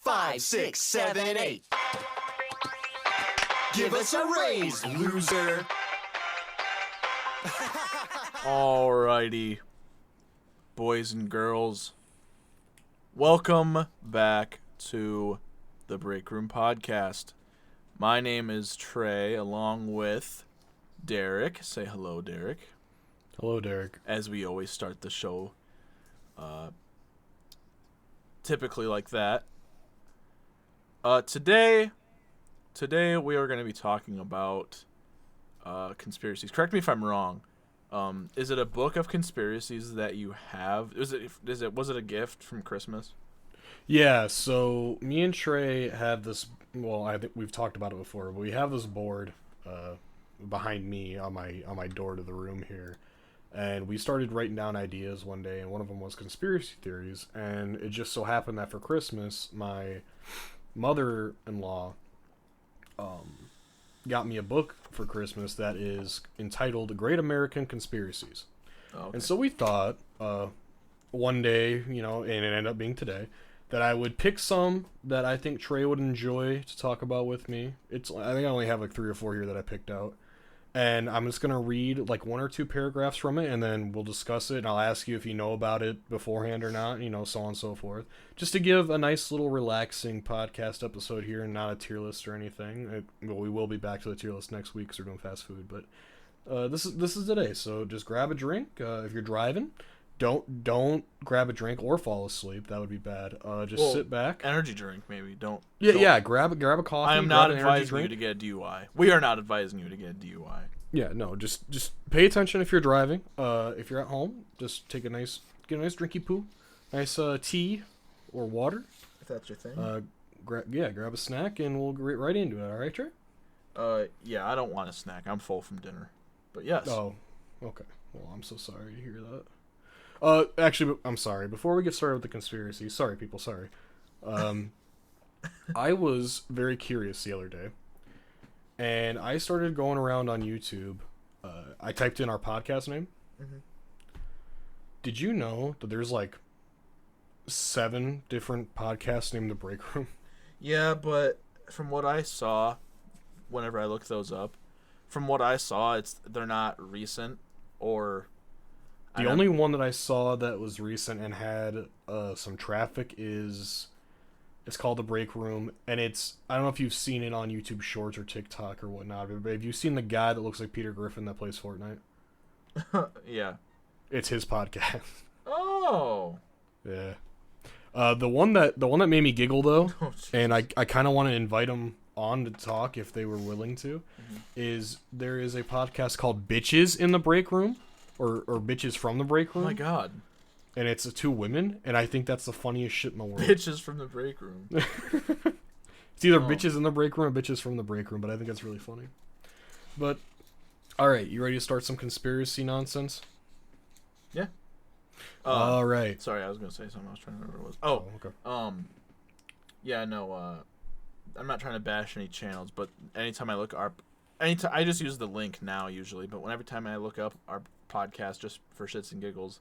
5, 6, 7, 8. Give us a raise, loser. Alrighty, boys and girls, welcome back to the Break Room Podcast. My name is Trey, along with Derek. Say hello, Derek. Hello, Derek. As we always start the show, typically like that. Today we are going to be talking about conspiracies. Correct me if I'm wrong. Is it a book of conspiracies that you have? Was it a gift from Christmas? Yeah, so me and Trey have this. Well, I think we've talked about it before, but we have this board behind me on my door to the room here, and we started writing down ideas one day, and one of them was conspiracy theories. And it just so happened that for Christmas, my mother-in-law got me a book for Christmas that is entitled "Great American Conspiracies." Oh, okay. And so we thought one day, and it ended up being today, that I would pick some that I think Trey would enjoy to talk about with me. I think I only have like 3 or 4 here that I picked out. And I'm just going to read like 1 or 2 paragraphs from it, and then we'll discuss it, and I'll ask you if you know about it beforehand or not, so on and so forth. Just to give a nice little relaxing podcast episode here and not a tier list or anything. We will be back to the tier list next week because we're doing fast food, but this is today, so just grab a drink. If you're driving, don't grab a drink or fall asleep. That would be bad. Just sit back. Energy drink, maybe. Don't. Grab a coffee. I am not advising you to get a DUI. We are not advising you to get a DUI. Yeah, no, just pay attention if you're driving. If you're at home, just get a nice drinky poo, nice tea or water. If that's your thing. Grab a snack and we'll get right into it. All right, Trey? Yeah, I don't want a snack. I'm full from dinner. But yes. Oh, okay. Well, I'm so sorry to hear that. Actually, I'm sorry. Before we get started with the conspiracy, sorry, people, sorry. I was very curious the other day, and I started going around on YouTube. I typed in our podcast name. Mm-hmm. Did you know that there's like 7 different podcasts named The Break Room? Yeah, but from what I saw, whenever I looked those up, from what I saw, they're not recent or... The only one that I saw that was recent and had some traffic it's called The Break Room, and I don't know if you've seen it on YouTube Shorts or TikTok or whatnot, but have you seen the guy that looks like Peter Griffin that plays Fortnite? Yeah. It's his podcast. Oh. Yeah. The one that made me giggle though, Oh, and I kind of want to invite him on to talk if they were willing to, mm-hmm. is there is a podcast called Bitches in the Break Room. Or Bitches from the Break Room. Oh my god. And it's 2 women, and I think that's the funniest shit in the world. Bitches from the Break Room. It's either Bitches in the Break Room or Bitches from the Break Room, but I think that's really funny. But, alright, you ready to start some conspiracy nonsense? Yeah. Alright. Sorry, I was going to say something. I was trying to remember what it was. Okay. Yeah, no, I'm not trying to bash any channels, but anytime I look anytime I just use the link now usually, but every time I look up our podcast just for shits and giggles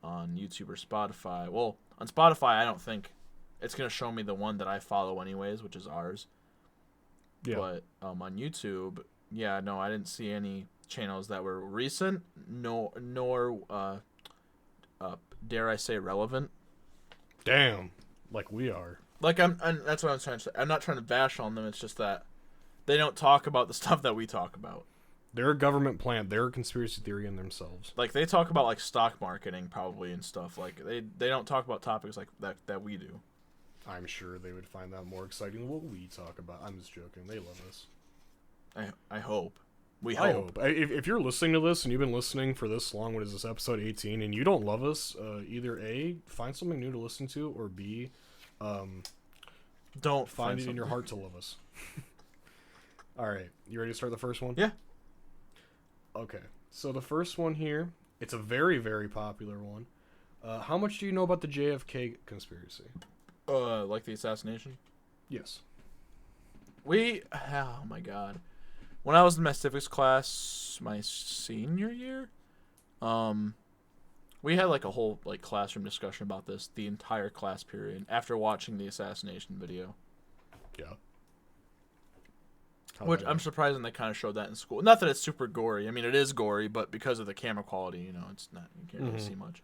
on YouTube or Spotify. Well, on Spotify, I don't think it's going to show me the one that I follow anyways, which is ours. Yeah. But on YouTube, yeah, no, I didn't see any channels that were recent, nor dare I say relevant. Damn. Like we are. Like I'm that's what I'm trying to say. I'm not trying to bash on them. It's just that they don't talk about the stuff that we talk about. They're a government plant. They're a conspiracy theory in themselves. Like, they talk about, like, stock marketing, probably, and stuff. Like, they don't talk about topics like that we do. I'm sure they would find that more exciting than what we talk about. I'm just joking. They love us. I hope. We I hope. hope. If you're listening to this, and you've been listening for this long, what is this, episode 18, and you don't love us, either A, find something new to listen to, or B, don't find it in your heart to love us. Alright, you ready to start the first one? Yeah. Okay, so the first one here, it's a very, very popular one. How much do you know about the JFK conspiracy? Like the assassination? Yes. Oh my god. When I was in my civics class, my senior year, We had like a whole like classroom discussion about this the entire class period after watching the assassination video. Yeah. Which I'm surprised they kind of showed that in school. Not that it's super gory. I mean, it is gory, but because of the camera quality, you know, it's not. You can't really see much.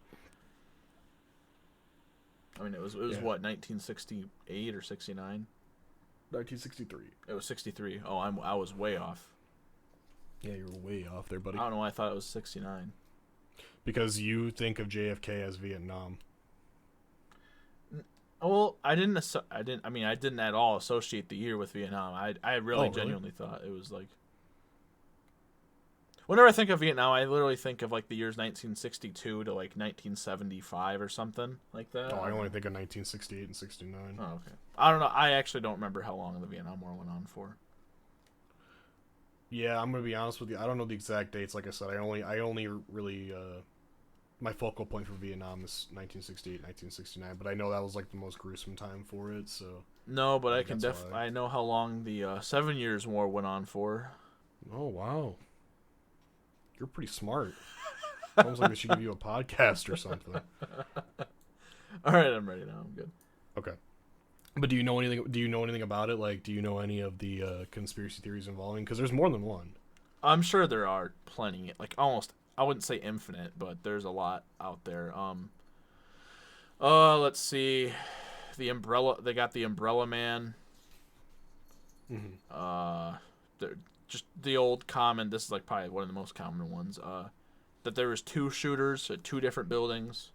I mean, it was what, 1968 or 69? 1963. It was 63. Oh, I was way off. Yeah, you're way off there, buddy. I don't know why I thought it was 69. Because you think of JFK as Vietnam. Well, I didn't at all associate the year with Vietnam. I really genuinely thought it was like. Whenever I think of Vietnam, I literally think of like the years 1962 to like 1975 or something like that. Oh, I only think of 1968 and 69. Oh, okay. I don't know. I actually don't remember how long the Vietnam War went on for. Yeah, I'm gonna be honest with you. I don't know the exact dates. Like I said, I only really my focal point for Vietnam is 1968, 1969. But I know that was like the most gruesome time for it. So no, but I know how long the 7 Years War went on for. Oh wow, you're pretty smart. Sounds like we should give you a podcast or something. All right, I'm ready now. I'm good. Okay. But do you know anything about it? Like, do you know any of the conspiracy theories involving? Because there's more than one. I'm sure there are plenty. Like almost, I wouldn't say infinite, but there's a lot out there. Let's see, the umbrella. They got the Umbrella Man. Mm-hmm. Just the old common. This is like probably one of the most common ones. That there was 2 shooters at 2 different buildings.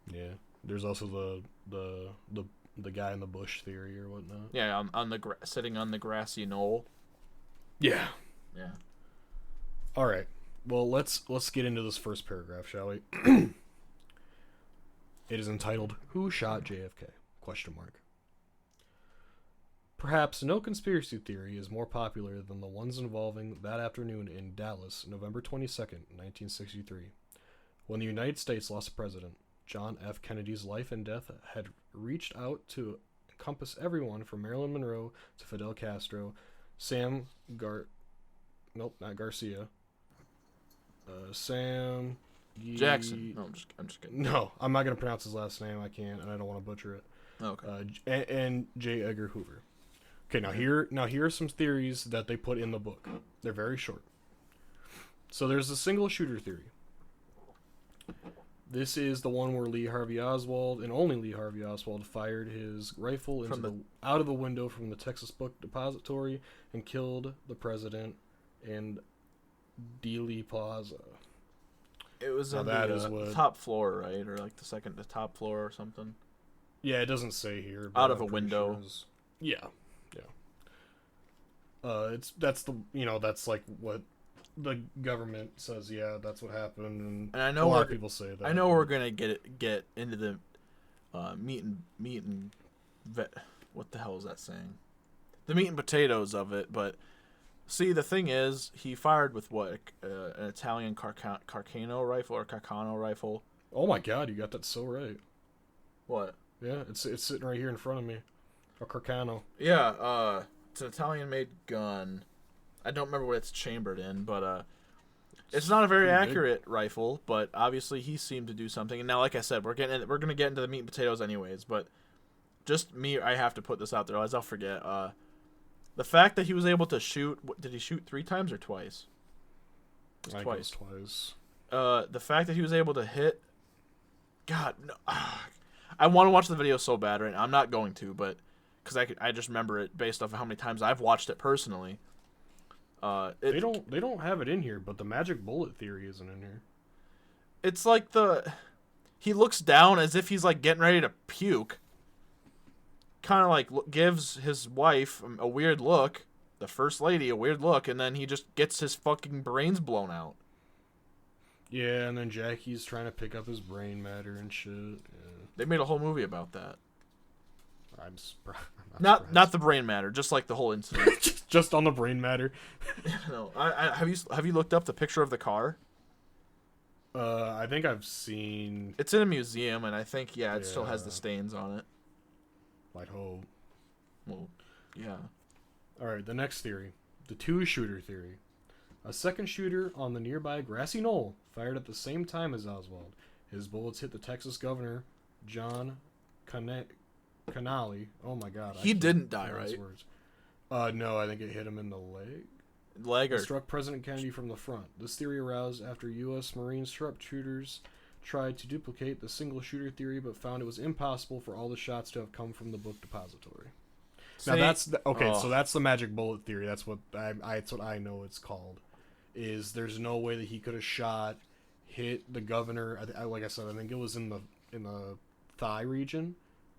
Yeah. There's also the guy in the bush theory or whatnot. Yeah, sitting on the grassy knoll. Yeah. Yeah. All right. Well, let's get into this first paragraph, shall we? It is entitled "Who Shot JFK?" Question mark. Perhaps no conspiracy theory is more popular than the ones involving that afternoon in Dallas, November 22nd, 1963, when the United States lost a president. John F. Kennedy's life and death had reached out to encompass everyone from Marilyn Monroe to Fidel Castro, not Garcia. Jackson. No, I'm just kidding. No, I'm not gonna pronounce his last name. I can't, and I don't want to butcher it. Okay. And J. Edgar Hoover. Okay, now here are some theories that they put in the book. They're very short. So there's a single shooter theory. This is the one where Lee Harvey Oswald, and only Lee Harvey Oswald, fired his rifle out of the window from the Texas Book Depository and killed the president in Dealey Plaza. It was on the top floor, right? Or like the top floor or something? Yeah, it doesn't say here. Out of a window. Sure yeah. That's like what the government says. Yeah, that's what happened, and I know a lot of people say that. I know we're gonna get into the what the hell is that saying? The meat and potatoes of it, but see, the thing is, he fired with what, an Italian Carcano rifle. Oh my God, you got that so right. What? Yeah, it's sitting right here in front of me. A Carcano. Yeah, it's an Italian-made gun. I don't remember what it's chambered in, but it's not a very accurate rifle. But obviously, he seemed to do something. And now, like I said, we're gonna get into the meat and potatoes anyways. But just me, I have to put this out there, otherwise I'll forget. The fact that he was able to shoot. Did he shoot 3 times or twice? I think it was twice. The fact that he was able to hit. God, no. I want to watch the video so bad right now. I'm not going to, but because I just remember it based off of how many times I've watched it personally. They don't have it in here, but the magic bullet theory isn't in here. It's like he looks down as if he's like getting ready to puke. Kind of like gives his wife a weird look, the first lady a weird look, and then he just gets his fucking brains blown out. Yeah, and then Jackie's trying to pick up his brain matter and shit. Yeah. They made a whole movie about that. I'm surprised. Not the brain matter, just like the whole incident. just on the brain matter. No, have you looked up the picture of the car? I think I've seen. It's in a museum, and I think it still has the stains on it. I'd hope. Well, yeah. All right, the next theory, the 2-shooter theory. A second shooter on the nearby grassy knoll fired at the same time as Oswald, His bullets hit the Texas governor, John Connally. Oh my God. He didn't die, right? Words. No, I think it hit him in the leg. Leg or... It struck President Kennedy from the front. This theory arose after U.S. Marine sharpshooters tried to duplicate the single shooter theory, but found it was impossible for all the shots to have come from the book depository. Now that's okay. So that's the magic bullet theory. That's what that's what I know it's called. Is there's no way that he could have hit the governor. Like I said, I think it was in the thigh region,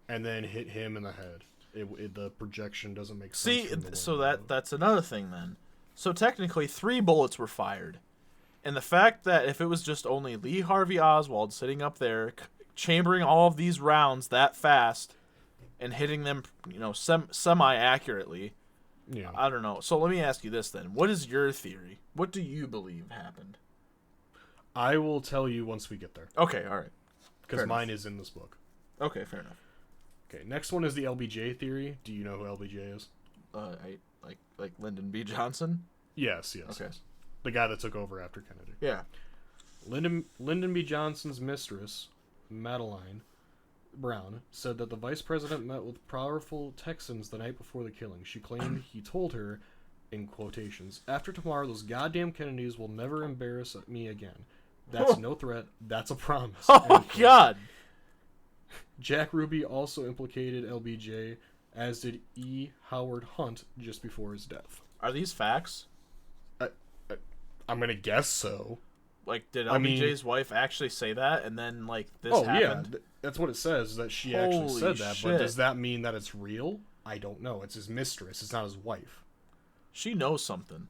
and then hit him in the head. The projection doesn't make sense. See, so that's another thing then. So technically, 3 bullets were fired. And the fact that if it was just only Lee Harvey Oswald sitting up there, chambering all of these rounds that fast, and hitting them, semi-accurately, I don't know. So let me ask you this then. What is your theory? What do you believe happened? I will tell you once we get there. Okay, all right. Because mine is in this book. Okay, fair enough. Okay, next one is the LBJ theory. Do you know who LBJ is? I like Lyndon B. Johnson? Yes. Okay. The guy that took over after Kennedy. Yeah. Lyndon B. Johnson's mistress, Madeline Brown, said that the vice president met with powerful Texans the night before the killing. She claimed he told her, in quotations, "After tomorrow, those goddamn Kennedys will never embarrass me again. That's no threat. That's a promise." Oh, God. Jack Ruby also implicated LBJ, as did E. Howard Hunt just before his death. Are these facts? I'm going to guess so. Like, did LBJ's wife actually say that, and then, this happened? Yeah. That's what it says, that she Holy actually said that. shit. But does that mean that it's real? I don't know. It's his mistress. It's not his wife. She knows something.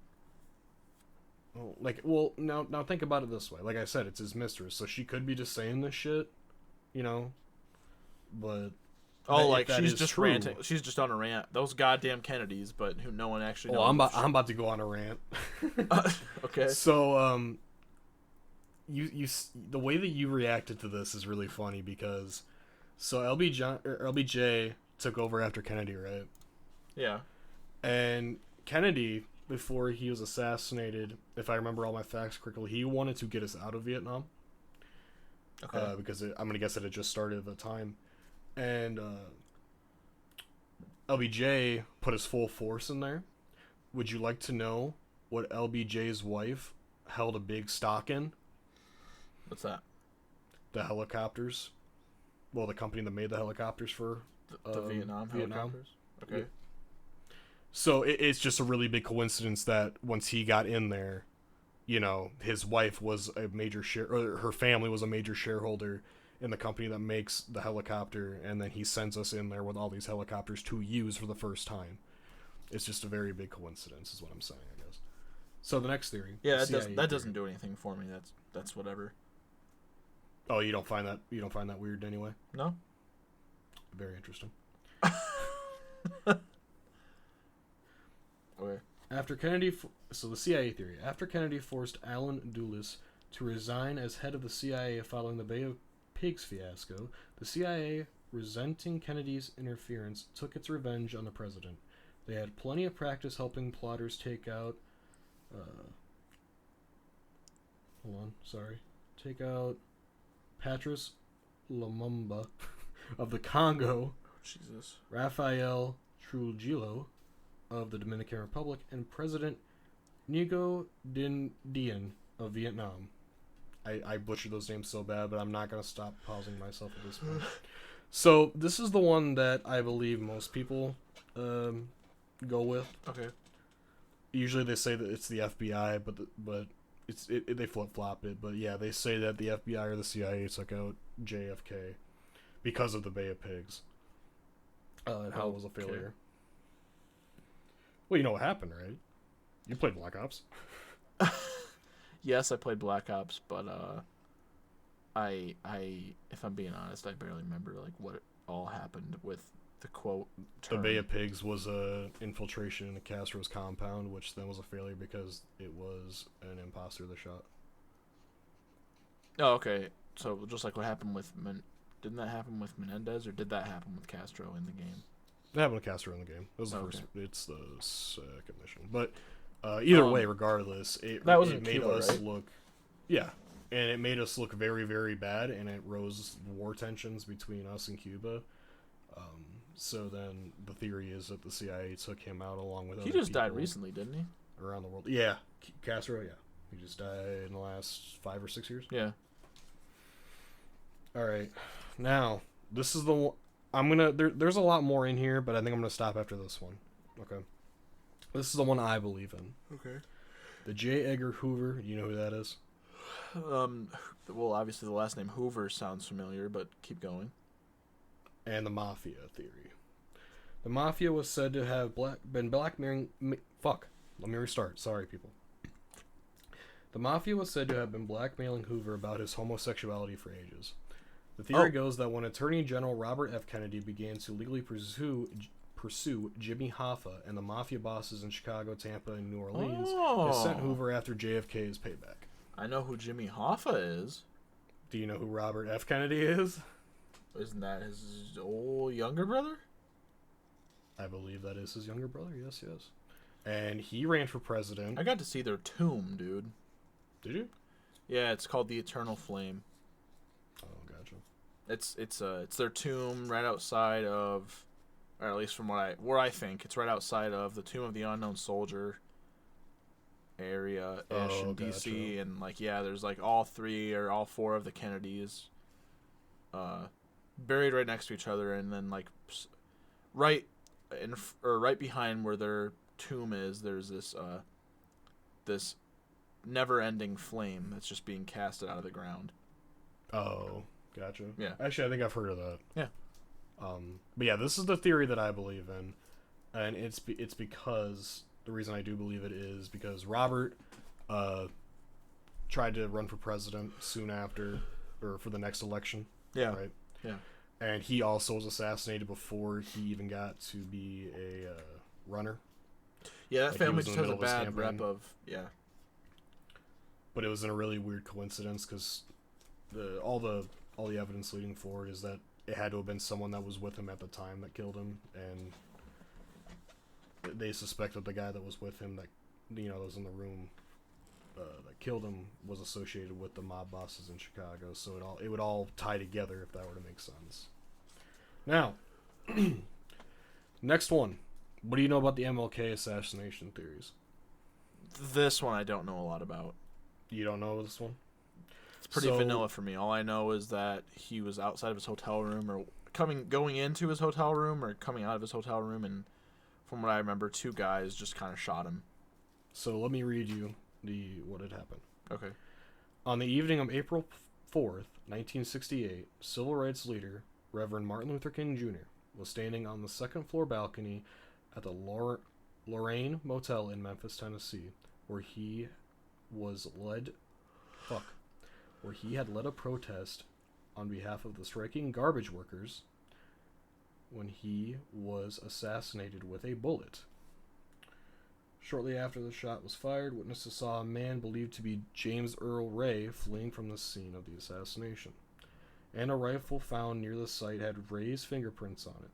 Now think about it this way. Like I said, it's his mistress, so she could be just saying this shit, but... she's just ranting. She's just on a rant. Those goddamn Kennedys, but who no one actually knows. I'm about to go on a rant. Okay. So, the way that you reacted to this is really funny because, LBJ took over after Kennedy, right? Yeah. And Kennedy, before he was assassinated, if I remember all my facts correctly, he wanted to get us out of Vietnam. Okay. Because I'm gonna guess that it just started at the time. And LBJ put his full force in there. Would you like to know what LBJ's wife held a big stock in? What's that? The helicopters. Well, the company that made the helicopters for the Vietnam helicopters. Okay. Yeah. So it's just a really big coincidence that once he got in there, his wife was a major her family was a major shareholder in the company that makes the helicopter, and then he sends us in there with all these helicopters to use for the first time. It's just a very big coincidence, is what I'm saying, I guess. So the next theory. Yeah, that doesn't do anything for me. That's whatever. Oh, you don't find that weird anyway? No. Very interesting. Okay. So the CIA theory. After Kennedy forced Allen Dulles to resign as head of the CIA following the Bay of Pigs fiasco, the CIA, resenting Kennedy's interference, took its revenge on the president. They had plenty of practice helping plotters take out Patrice Lumumba of the Congo, Jesus, Rafael Trujillo of the Dominican Republic, and President Ngo Dinh of Vietnam. I butchered those names so bad, but I'm not going to stop pausing myself at this point. So, this is the one that I believe most people go with. Okay. Usually they say that it's the FBI, but they flip-flop it. But yeah, they say that the FBI or the CIA took out JFK because of the Bay of Pigs. And how it was a failure. Well, you know what happened, right? You played Black Ops. Yes, I played Black Ops, but I if I'm being honest, I barely remember what all happened with the quote term. The Bay of Pigs was a infiltration in the Castro's compound, which then was a failure because it was an imposter that shot. Oh, okay. So just like what happened with didn't that happen with Menendez, or did that happen with Castro in the game? It happened with Castro in the game. It was the first. It's the second mission, but either way, regardless, it that was made Cuba, us right? look. Yeah. and it made us look very, very bad, and it rose war tensions between us and Cuba. So then the theory is that the CIA took him out along with He other just died people recently, didn't he? around the world. Yeah, Castro. Yeah, he just died in the last 5 or 6 years. Yeah. All right, now this is the one. I'm gonna. There's a lot more in here, but I think I'm gonna stop after this one. Okay. This is the one I believe in. Okay. The J. Edgar Hoover. You know who that is? Well, obviously the last name Hoover sounds familiar, but keep going. And the Mafia theory. The Mafia was said to have been blackmailing... Fuck. Let me restart. Sorry, people. The Mafia was said to have been blackmailing Hoover about his homosexuality for ages. The theory goes that when Attorney General Robert F. Kennedy began to legally pursue Jimmy Hoffa and the Mafia bosses in Chicago, Tampa, and New Orleans, they sent Hoover after JFK's payback. I know who Jimmy Hoffa is. Do you know who Robert F. Kennedy is? Isn't that his old younger brother? I believe that is his younger brother. Yes, yes. And he ran for president. I got to see their tomb, dude. Did you? Yeah, it's called the Eternal Flame. Oh, gotcha. It's their tomb right outside of, or at least from where I think it's right outside of the Tomb of the Unknown Soldier area ish in DC, gotcha. and there's like all 3 or all 4 of the Kennedys, buried right next to each other, and then like right behind where their tomb is, there's this never-ending flame that's just being casted out of the ground. Oh, gotcha. Yeah. Actually, I think I've heard of that. Yeah. But yeah, this is the theory that I believe in, and it's because the reason I do believe it is because Robert tried to run for president soon after, or for the next election. Yeah. Right. Yeah. And he also was assassinated before he even got to be a runner. Yeah, that Like, he family was in just the has a middle of his bad rep campaign. of But it was in a really weird coincidence because all the evidence leading forward is that it had to have been someone that was with him at the time that killed him, and they suspect that the guy that was with him that was in the room that killed him was associated with the mob bosses in Chicago. So it would all tie together if that were to make sense. Now, next one. What do you know about the MLK assassination theories? This one I don't know a lot about. You don't know this one? It's pretty vanilla for me. All I know is that he was outside of his hotel room, or going into his hotel room, or coming out of his hotel room, and from what I remember, 2 guys just kind of shot him. So let me read you what had happened. Okay. On the evening of April 4th, 1968, civil rights leader Reverend Martin Luther King Jr. was standing on the second floor balcony at the Lorraine Motel in Memphis, Tennessee, where he had led a protest on behalf of the striking garbage workers when he was assassinated with a bullet. Shortly after the shot was fired, witnesses saw a man believed to be James Earl Ray fleeing from the scene of the assassination, and a rifle found near the site had Ray's fingerprints on it.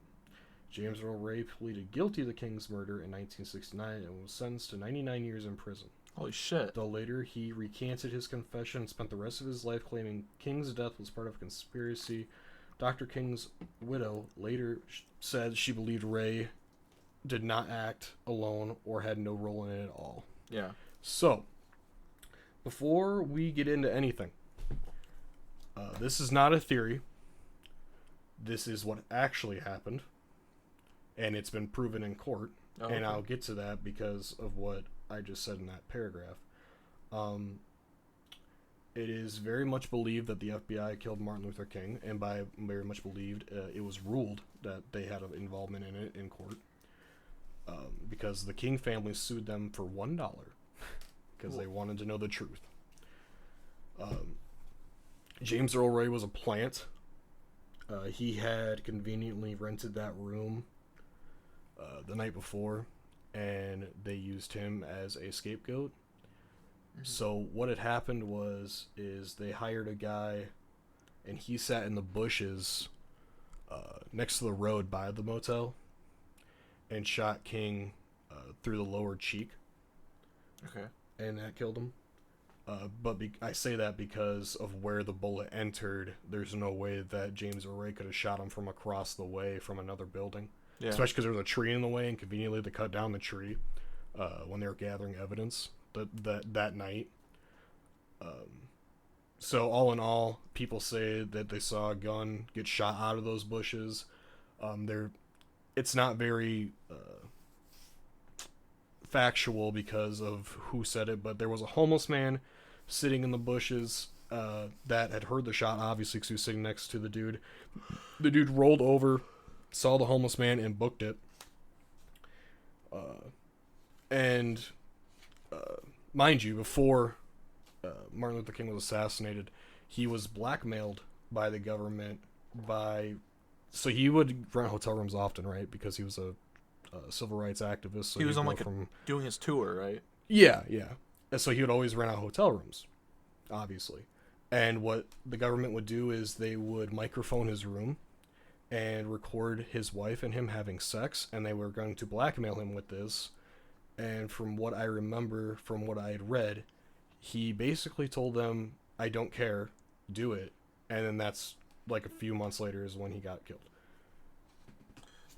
James Earl Ray pleaded guilty to King's murder in 1969 and was sentenced to 99 years in prison. Holy shit. Though later he recanted his confession and spent the rest of his life claiming King's death was part of a conspiracy. Dr. King's widow later said she believed Ray did not act alone or had no role in it at all. Yeah. So, before we get into anything, this is not a theory. This is what actually happened, and it's been proven in court. Oh, and okay. I'll get to that because of what I just said in that paragraph. It is very much believed that the FBI killed Martin Luther King, and by very much believed, it was ruled that they had an involvement in it in court. Because the King family sued them for $1 because they wanted to know the truth. James Earl Ray was a plant. He had conveniently rented that room the night before, and they used him as a scapegoat. Mm-hmm. So what had happened is they hired a guy, and he sat in the bushes next to the road by the motel, and shot King through the lower cheek. Okay. And that killed him. I say that because of where the bullet entered. There's no way that James Earl Ray could have shot him from across the way from another building. Yeah. Especially because there was a tree in the way, and conveniently they cut down the tree when they were gathering evidence that night. So all in all, people say that they saw a gun get shot out of those bushes. It's not very factual because of who said it, but there was a homeless man sitting in the bushes that had heard the shot, obviously, because he was sitting next to the dude. The dude rolled over, saw the homeless man, and booked it. Mind you, before Martin Luther King was assassinated, he was blackmailed by the government so he would rent hotel rooms often, right? Because he was a civil rights activist. So he was on doing his tour, right? Yeah. And so he would always rent out hotel rooms, obviously. And what the government would do is they would microphone his room and record his wife and him having sex, and they were going to blackmail him with this. And from what I remember, from what I had read, he basically told them, I don't care, do it. And then that's like a few months later is when he got killed.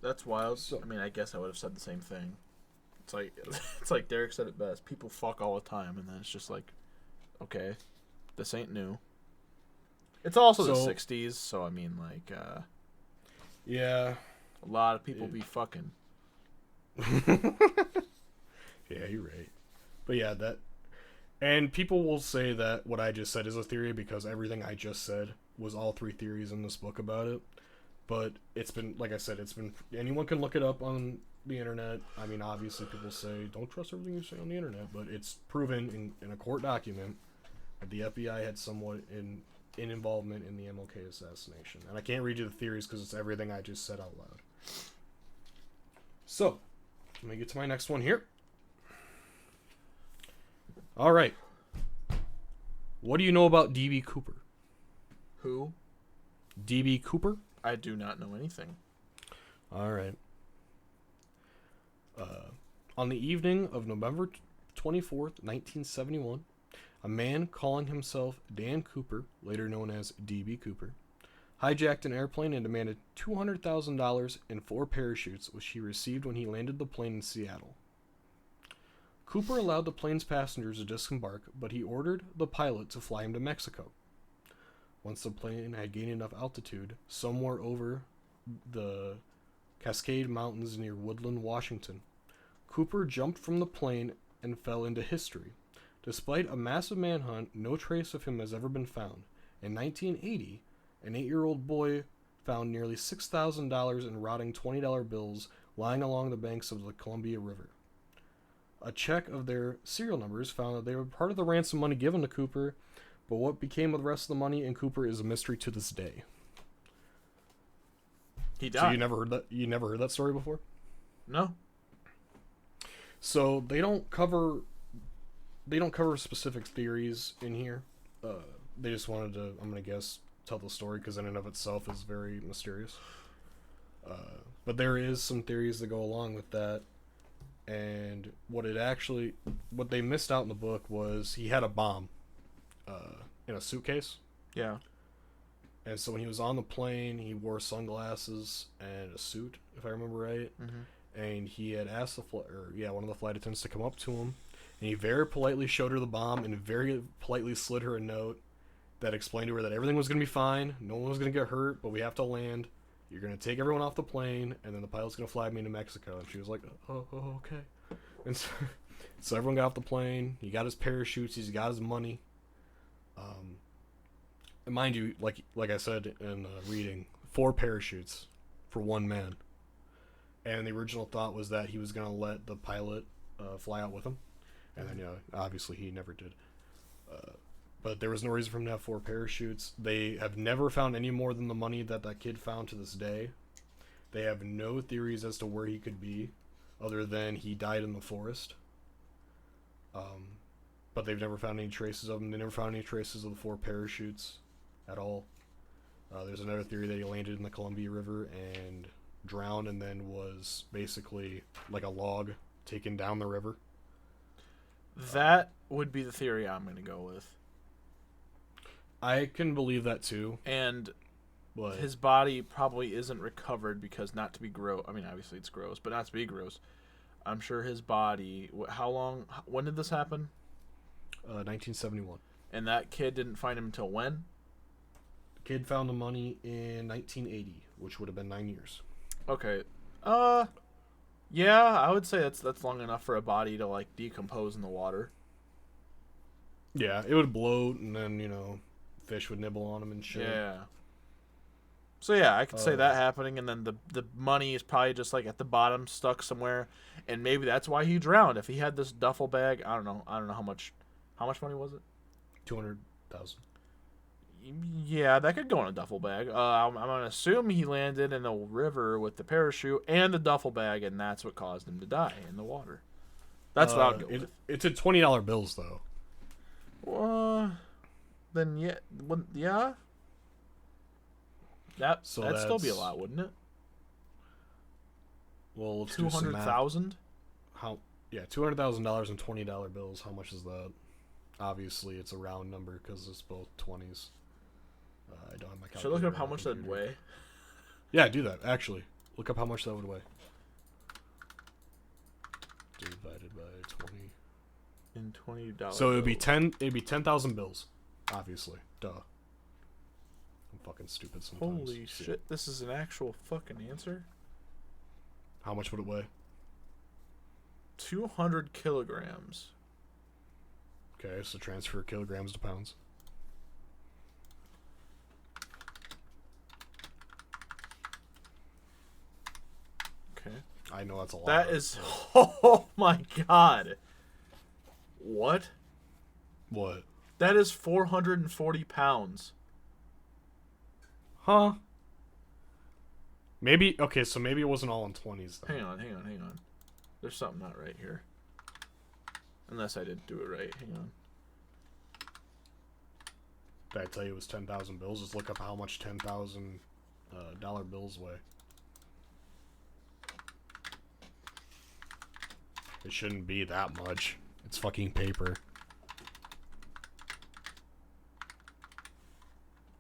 That's wild. So, I mean, I guess I would have said the same thing. It's like Derek said it best. People fuck all the time, and then it's just like, okay, this ain't new. It's also the 60s, so I mean, like, yeah, a lot of people be fucking. Yeah, you're right. But yeah, and people will say that what I just said is a theory because everything I just said was all three theories in this book about it. But it's been, like I said, anyone can look it up on the internet. I mean, obviously people say, don't trust everything you say on the internet, but it's proven in a court document that the FBI had somewhat in involvement in the MLK assassination. And I can't read you the theories because it's everything I just said out loud. So, let me get to my next one here. All right. What do you know about D.B. Cooper? Who? D.B. Cooper? I do not know anything. All right. On the evening of November 24th, 1971, a man calling himself Dan Cooper, later known as D.B. Cooper, hijacked an airplane and demanded $200,000 and 4 parachutes, which he received when he landed the plane in Seattle. Cooper allowed the plane's passengers to disembark, but he ordered the pilot to fly him to Mexico. Once the plane had gained enough altitude, somewhere over the Cascade Mountains near Woodland, Washington, Cooper jumped from the plane and fell into history. Despite a massive manhunt, no trace of him has ever been found. In 1980, an 8-year-old boy found nearly $6,000 in rotting $20 bills lying along the banks of the Columbia River. A check of their serial numbers found that they were part of the ransom money given to Cooper, but what became of the rest of the money in Cooper is a mystery to this day. He died. So you never heard that story before? No. So they don't cover specific theories in here. They just wanted to, I'm gonna guess, tell the story because in and of itself is very mysterious. But there is some theories that go along with that. And what they missed out in the book was he had a bomb in a suitcase. Yeah. And so when he was on the plane, he wore sunglasses and a suit, if I remember right. Mm-hmm. And he had asked one of the flight attendants to come up to him, and he very politely showed her the bomb and very politely slid her a note that explained to her that everything was going to be fine, no one was going to get hurt, but we have to land. You're going to take everyone off the plane, and then the pilot's going to fly me to Mexico. And she was like, oh okay. And so everyone got off the plane. He got his parachutes. He's got his money. And mind you, like I said in reading, 4 parachutes for one man. And the original thought was that he was going to let the pilot fly out with him. And then, obviously he never did. But there was no reason for him to have 4 parachutes. They have never found any more than the money that kid found to this day. They have no theories as to where he could be, other than he died in the forest. But they've never found any traces of him. They never found any traces of the 4 parachutes at all. There's another theory that he landed in the Columbia River and drowned and then was basically like a log taken down the river. That would be the theory I'm going to go with. I can believe that too. And But his body probably isn't recovered because, not to be gross, I mean, obviously it's gross, but not to be gross, I'm sure his body, when did this happen? 1971. And that kid didn't find him until when? The kid found the money in 1980, which would have been 9 years. Okay. Yeah, I would say that's long enough for a body to, like, decompose in the water. Yeah, it would bloat, and then, fish would nibble on him and shit. Yeah. So yeah, I could say that happening, and then the money is probably just like at the bottom, stuck somewhere, and maybe that's why he drowned. If he had this duffel bag, I don't know how much money was it? 200,000. Yeah, that could go in a duffel bag. I'm gonna assume he landed in the river with the parachute and the duffel bag, and that's what caused him to die in the water. That's what I'd go with. It's a $20 bills though. Then yeah. That'd still be a lot, wouldn't it? Well, let's do some math. 200,000. Yeah, $200,000 in $20 bills. How much is that? Obviously, it's a round number because it's both 20s. I don't have my calculator. Should I look up how much that'd weigh? Yeah, do that. Actually, look up how much that would weigh. Divided by 20. In $20. So it would be 10. It'd be 10,000 bills. Obviously, duh. I'm fucking stupid sometimes. Holy shit! This is an actual fucking answer. How much would it weigh? 200 kilograms. Okay, so transfer kilograms to pounds. Okay. I know that's a lot. That is. Oh my god. What? What? That is 440 pounds. Huh? Maybe. Okay, so maybe it wasn't all in 20s. Then. Hang on. There's something not right here. Unless I didn't do it right. Hang on. Did I tell you it was 10,000 bills? Just look up how much 10,000 dollar bills weigh. It shouldn't be that much. It's fucking paper.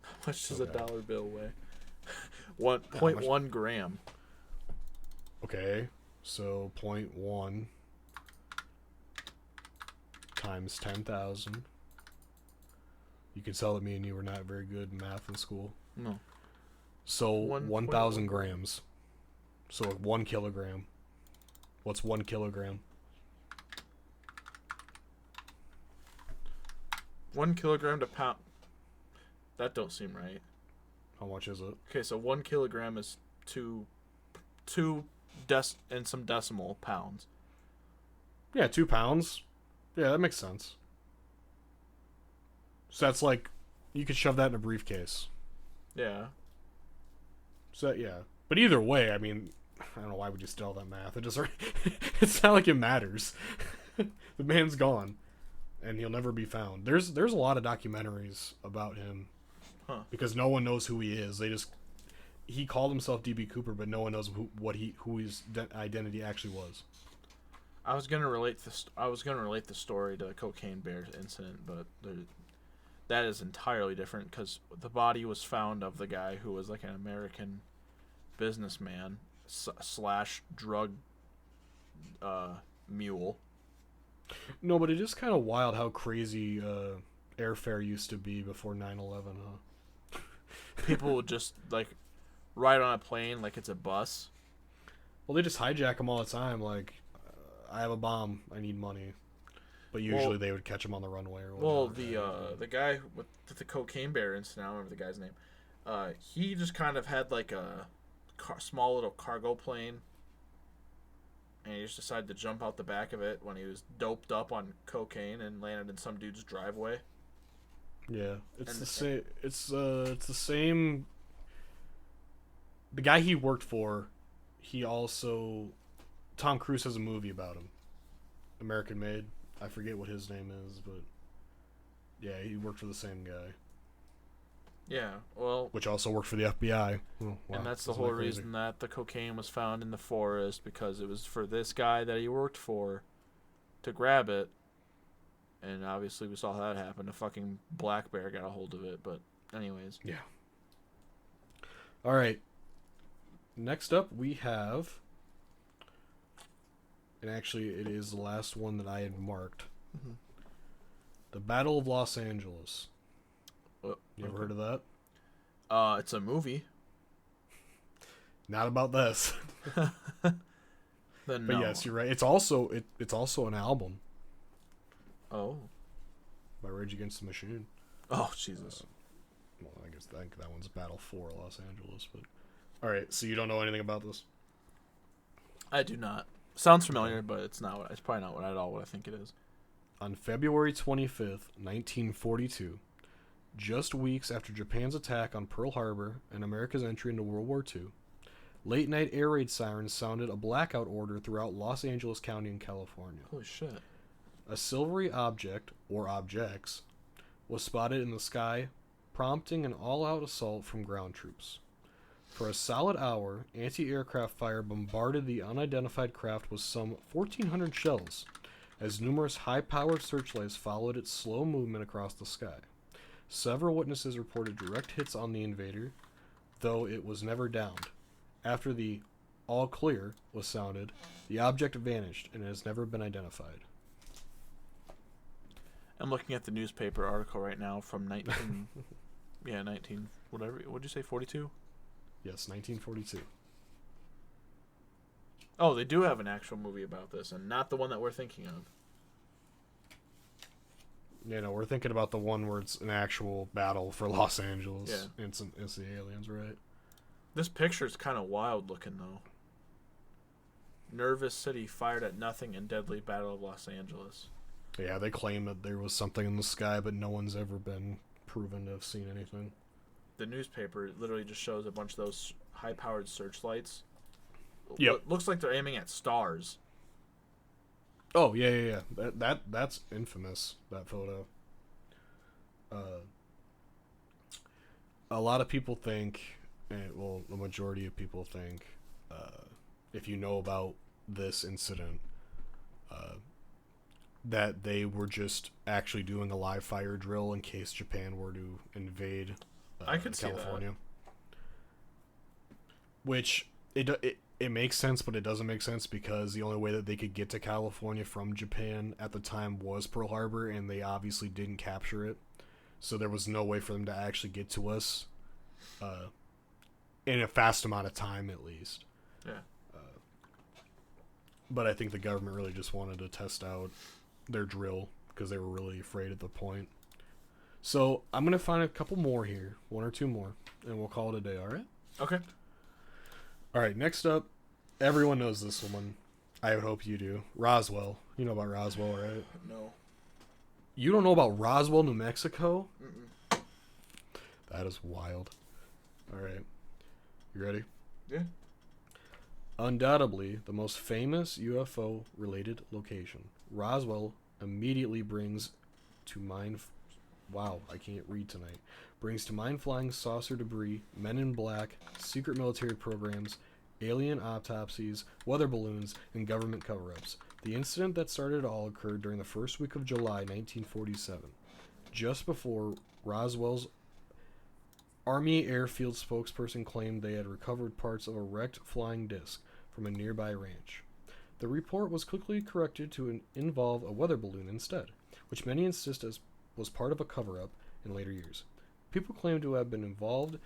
How much does a dollar bill weigh? 1.1 gram. Okay, so 0.1 times 10,000. You can tell that me and you were not very good in math in school. No. So 1,000 grams. So 1 kilogram. What's 1 kilogram? 1 kilogram to pound. That don't seem right. How much is it? Okay, so 1 kilogram is two and some decimal pounds. Yeah, 2 pounds. Yeah, that makes sense. So that's like, you could shove that in a briefcase. Yeah. So yeah, but either way, I mean, I don't know why would you steal that math. It just it's not like it matters. The man's gone, and he'll never be found. There's a lot of documentaries about him, because no one knows who he is. He called himself DB Cooper, but no one knows who his identity actually was. I was gonna relate the story to the Cocaine Bear incident, but that is entirely different because the body was found of the guy who was like an American businessman slash drug mule. No, but it is kind of wild how crazy airfare used to be before 9/11, huh? People would just like ride on a plane like it's a bus. Well, they just hijack them all the time. Like, I have a bomb, I need money. But usually they would catch him on the runway or whatever. Well, the guy with the Cocaine Bear incident, I don't remember the guy's name. He just kind of had like a small little cargo plane, and he just decided to jump out the back of it when he was doped up on cocaine and landed in some dude's driveway. Yeah, it's the same. It's the same. The guy he worked for, he also, Tom Cruise has a movie about him, American Made. I forget what his name is, but yeah, he worked for the same guy. Yeah, well, which also worked for the FBI. Oh, wow. And that's the whole reason that the cocaine was found in the forest, because it was for this guy that he worked for to grab it, And obviously we saw how that happened. A fucking black bear got a hold of it. But anyways. Yeah. All right. Next up, we have, and actually it is the last one that I had marked, the Battle of Los Angeles. You ever heard of that? It's a movie. Not about this. Then But no. yes, you're right. It's also an album Oh. by Rage Against the Machine. Oh, Jesus. Well, I think that one's Battle for Los Angeles. But all right, so you don't know anything about this? I do not. Sounds familiar, but it's not. It's probably not at all what I think it is. On February 25th, 1942, just weeks after Japan's attack on Pearl Harbor and America's entry into World War II, late-night air raid sirens sounded a blackout order throughout Los Angeles County in California. Holy shit. A silvery object, or objects, was spotted in the sky, prompting an all-out assault from ground troops. For a solid hour, anti-aircraft fire bombarded the unidentified craft with some 1,400 shells, as numerous high-powered searchlights followed its slow movement across the sky. Several witnesses reported direct hits on the invader, though it was never downed. After the all clear was sounded, the object vanished and has never been identified. I'm looking at the newspaper article right now from 19... yeah, 19... Whatever. What'd you say, 42? Yes, 1942. Oh, they do have an actual movie about this, and not the one that we're thinking of. You know, we're thinking about the one where it's an actual battle for Los Angeles. Yeah. It's the aliens, right? This picture's kind of wild looking, though. Nervous city fired at nothing in deadly Battle of Los Angeles. Yeah, they claim that there was something in the sky, but no one's ever been proven to have seen anything. The newspaper literally just shows a bunch of those high-powered searchlights. Yep. Looks like they're aiming at stars. Oh, yeah. That's infamous, that photo. A lot of people think, well, the majority of people think, if you know about this incident, that they were just actually doing a live fire drill in case Japan were to invade I could California. Which it makes sense, but it doesn't make sense because the only way that they could get to California from Japan at the time was Pearl Harbor, and they obviously didn't capture it. So there was no way for them to actually get to us in a fast amount of time, at least. Yeah. But I think the government really just wanted to test out their drill because they were really afraid at the point. So I'm going to find a couple more here, one or two more, and we'll call it a day, all right? Okay. All right, next up, everyone knows this one. I would hope you do. Roswell. You know about Roswell, right? No. You don't know about Roswell, New Mexico? Mm-mm. That is wild. All right. You ready? Yeah. Undoubtedly, the most famous UFO-related location, Roswell immediately brings to mind... Wow, I can't read tonight. Brings to mind flying saucer debris, men in black, secret military programs, alien autopsies, weather balloons, and government cover-ups. The incident that started it all occurred during the first week of July 1947, just before Roswell's Army Airfield spokesperson claimed they had recovered parts of a wrecked flying disc from a nearby ranch. The report was quickly corrected to involve a weather balloon instead, which many insist was part of a cover-up in later years. People claimed to have been involved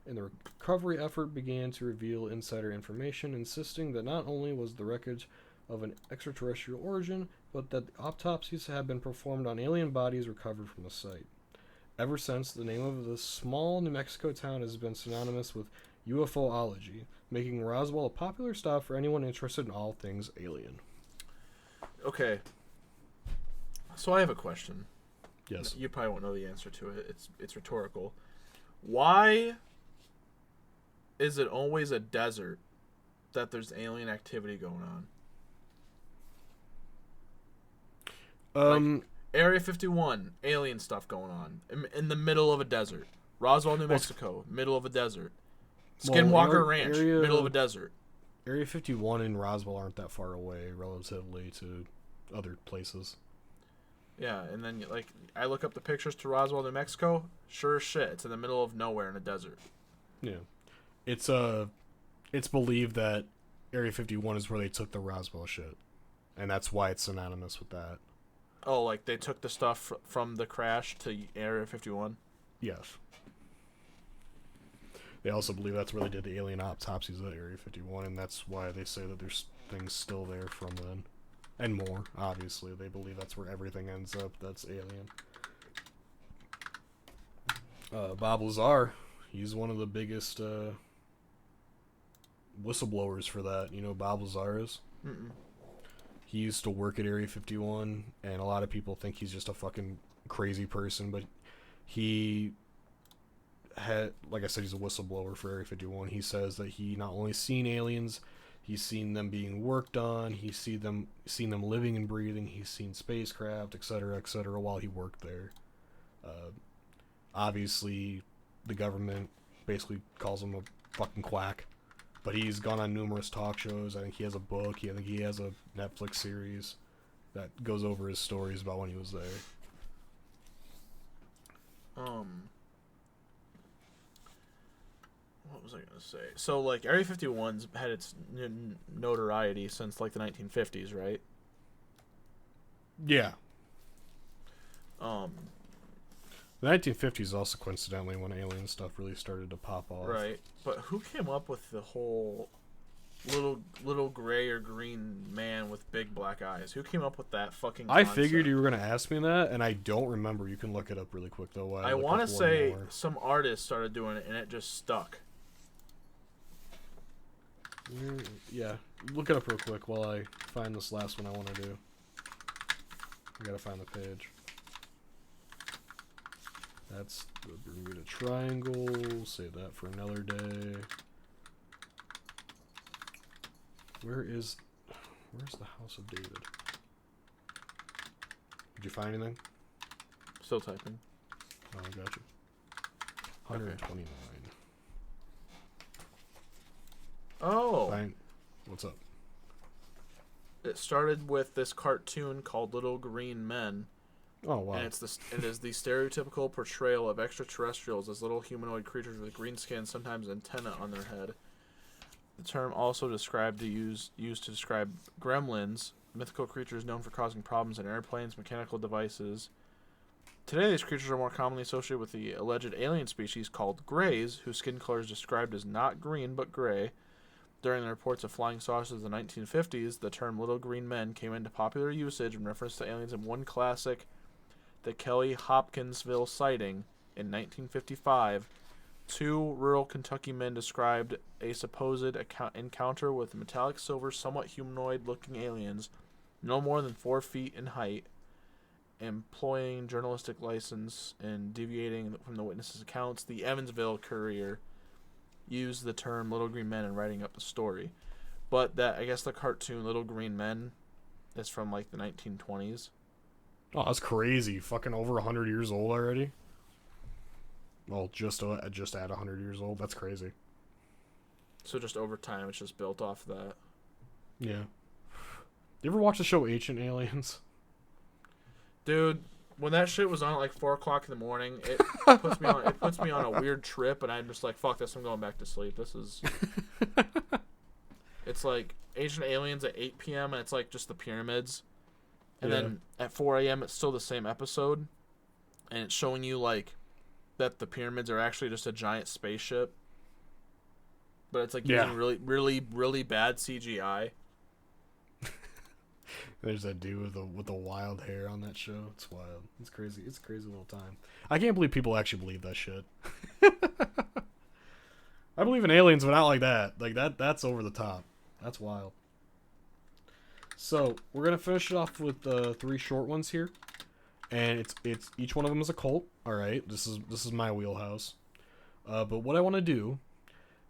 in the recovery effort began to reveal insider information, insisting that not only was the wreckage of an extraterrestrial origin, but that the autopsies had been performed on alien bodies recovered from the site. Ever since, the name of this small New Mexico town has been synonymous with UFOlogy, making Roswell a popular stop for anyone interested in all things alien. Okay. So I have a question. Yes. You probably won't know the answer to it. It's rhetorical. Why is it always a desert that there's alien activity going on? Like, Area 51, alien stuff going on in the middle of a desert. Roswell, New Mexico, middle of a desert. Skinwalker Ranch, middle of a desert. Area 51 and Roswell aren't that far away relatively to other places. Yeah, and then like I look up the pictures to Roswell, New Mexico. Sure as shit, it's in the middle of nowhere in a desert. Yeah. It's it's believed that Area 51 is where they took the Roswell shit, and that's why it's synonymous with that. Oh, like they took the stuff from the crash to Area 51. Yes. They also believe that's where they did the alien autopsies at Area 51, and that's why they say that there's things still there from then. And more, obviously. They believe that's where everything ends up that's alien. Bob Lazar, he's one of the biggest whistleblowers for that. You know who Bob Lazar is? Mm-mm. He used to work at Area 51, and a lot of people think he's just a fucking crazy person, but he had, like I said, he's a whistleblower for Area 51. He says that he not only seen aliens, he's seen them being worked on, he's seen them living and breathing, he's seen spacecraft, etc., while he worked there. Obviously, the government basically calls him a fucking quack, but he's gone on numerous talk shows. I think he has a book. I think he has a Netflix series that goes over his stories about when he was there. What was I gonna say? So like Area 51's had its notoriety since like the 1950s, right? Yeah. Um, The 1950s is also coincidentally when alien stuff really started to pop off. right. But who came up with the whole little gray or green man with big black eyes? Who came up with that fucking I concept? figured you were going to ask me that, and I don't remember. You can look it up really quick, though. I look want up to one say more. some artist started doing it and it just stuck. Yeah, look it up real quick while I find this last one I want to do. I gotta find the page. That's the Bermuda Triangle. Save that for another day. Where's the House of David? Did you find anything? Still typing. Oh, I got you. 129. Oh, Fine. What's up? it started with this cartoon called Little Green Men. Oh, wow. And it is the stereotypical portrayal of extraterrestrials as little humanoid creatures with green skin, sometimes antennae on their head. The term also used to describe gremlins, mythical creatures known for causing problems in airplanes, mechanical devices. Today, these creatures are more commonly associated with the alleged alien species called greys, whose skin color is described as not green but gray. During the reports of flying saucers in the 1950s, the term Little Green Men came into popular usage in reference to aliens in one classic, the Kelly Hopkinsville sighting in 1955. Two rural Kentucky men described a supposed encounter with metallic silver, somewhat humanoid-looking aliens, no more than 4 feet in height, employing journalistic license and deviating from the witnesses' accounts. The Evansville Courier used the term Little Green Men in writing up the story. But that, I guess the cartoon Little Green Men is from like the 1920s. Oh, that's crazy. Fucking over 100 years old already? Well, just at 100 years old. That's crazy. So just over time, it's just built off that. Yeah. You ever watch the show Ancient Aliens? Dude, when that shit was on at like 4 o'clock in the morning, it puts me on a weird trip, and I'm just like, fuck this, I'm going back to sleep. This is... It's like Ancient Aliens at 8 p.m., and it's like just the pyramids. And then at 4 a.m., it's still the same episode, and it's showing you like that the pyramids are actually just a giant spaceship. But it's like using really, really, really bad CGI. There's that dude with the wild hair on that show. It's wild. It's crazy. It's a crazy little time. I can't believe people actually believe that shit. I believe in aliens, but not like that. Like that's over the top. That's wild. So we're gonna finish it off with 3 short ones here, and it's each one of them is a cult. All right, this is my wheelhouse. But what I want to do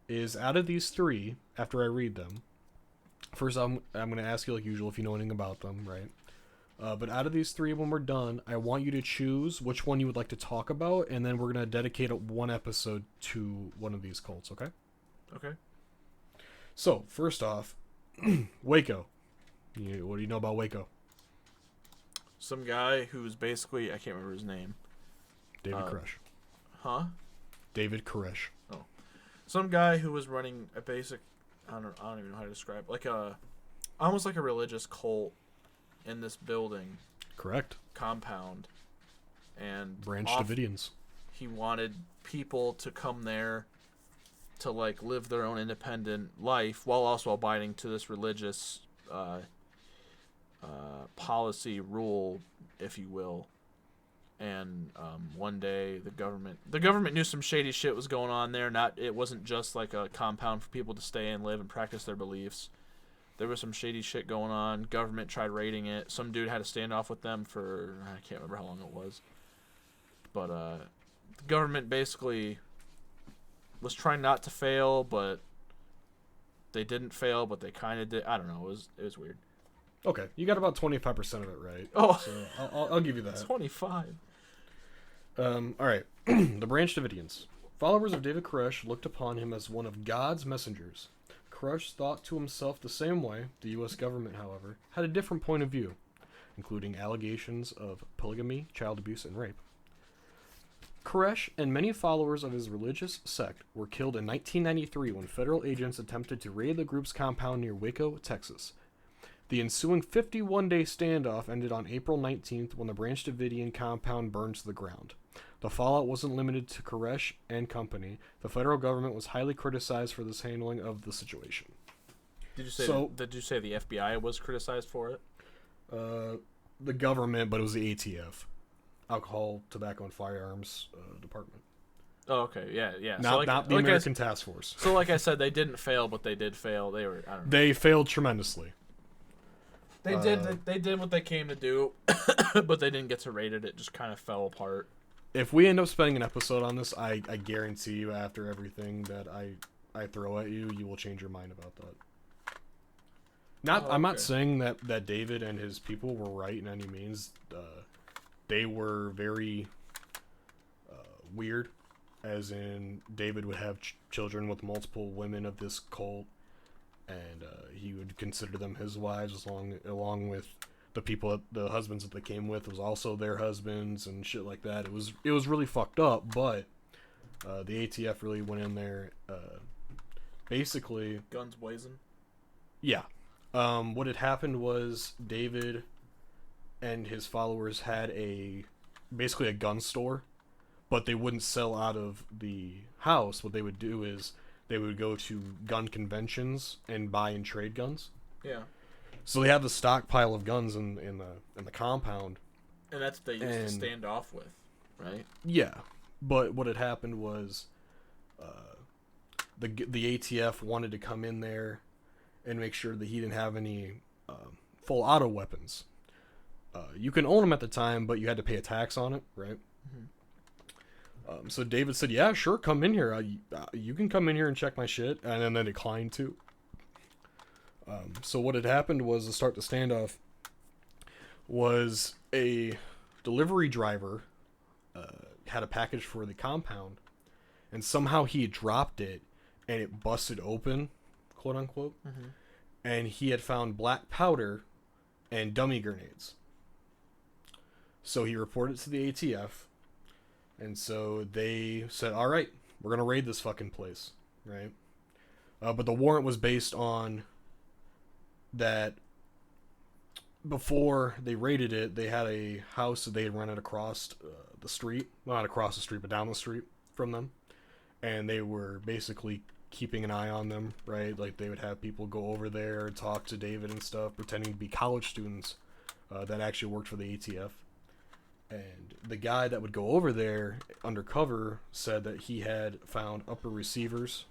is out of these 3, after I read them, first I'm gonna ask you like usual if you know anything about them, right? But out of these 3, when we're done, I want you to choose which one you would like to talk about, and then we're gonna dedicate one episode to one of these cults. Okay? Okay. So first off, Waco. What do you know about Waco? some guy who's basically, I can't remember his name. David Koresh. Huh? David Koresh. Oh. Some guy who was running a basic, I don't even know how to describe it, like almost like a religious cult in this building. Correct. Compound. And Branch Davidians. He wanted people to come there to like live their own independent life while also abiding to this religious policy rule, if you will. And one day the government knew some shady shit was going on there. It wasn't just like a compound for people to stay and live and practice their beliefs. There was some shady shit going on. Government tried raiding it. Some dude had a standoff with them for, I can't remember how long it was. But the government basically was trying not to fail, but they didn't fail, but they kind of did. I don't know. It was weird. Okay, you got about 25% of it right. Oh, so I'll give you that. 25. All right. The Branch Davidians. Followers of David Koresh looked upon him as one of God's messengers. Koresh thought to himself the same way. The U.S. government, however, had a different point of view, including allegations of polygamy, child abuse, and rape. Koresh and many followers of his religious sect were killed in 1993 when federal agents attempted to raid the group's compound near Waco, Texas. The ensuing 51-day standoff ended on April 19th when the Branch Davidian compound burned to the ground. The fallout wasn't limited to Koresh and company. The federal government was highly criticized for this handling of the situation. Did you say the FBI was criticized for it? The government, but it was the ATF. Alcohol, Tobacco, and Firearms Department. Oh, okay, yeah. Not the American Task Force. So, like I said, they didn't fail, but they did fail. They were, I don't know. They failed tremendously. They did what they came to do, but they didn't get to rate it. It just kind of fell apart. If we end up spending an episode on this, I guarantee you, after everything that I throw at you, you will change your mind about that. I'm not saying that David and his people were right in any means. They were very weird, as in David would have children with multiple women of this cult, and he would consider them his wives along with the husbands that they came with was also their husbands and shit like that. It was really fucked up, but the ATF really went in there, basically guns blazing. Yeah. What had happened was David and his followers had basically a gun store, but they wouldn't sell out of the house. What they would do is they would go to gun conventions and buy and trade guns. Yeah. So they have the stockpile of guns in the compound. And that's what they used to stand off with, right? Yeah. But what had happened was the ATF wanted to come in there and make sure that he didn't have any full auto weapons. You can own them at the time, but you had to pay a tax on it, right? Mm-hmm. So David said, yeah, sure, come in here. You can come in here and check my shit. And then they declined to. So what had happened was, to start the standoff, was a delivery driver had a package for the compound, and somehow he had dropped it, and it busted open, quote unquote, mm-hmm. and he had found black powder and dummy grenades. So he reported it to the ATF, and so they said, all right, we're going to raid this fucking place, right? But the warrant was based on that before they raided it, they had a house that they had rented across the street. Well, not across the street, but down the street from them. And they were basically keeping an eye on them, right? Like, they would have people go over there, talk to David and stuff, pretending to be college students that actually worked for the ATF. And the guy that would go over there undercover said that he had found upper receivers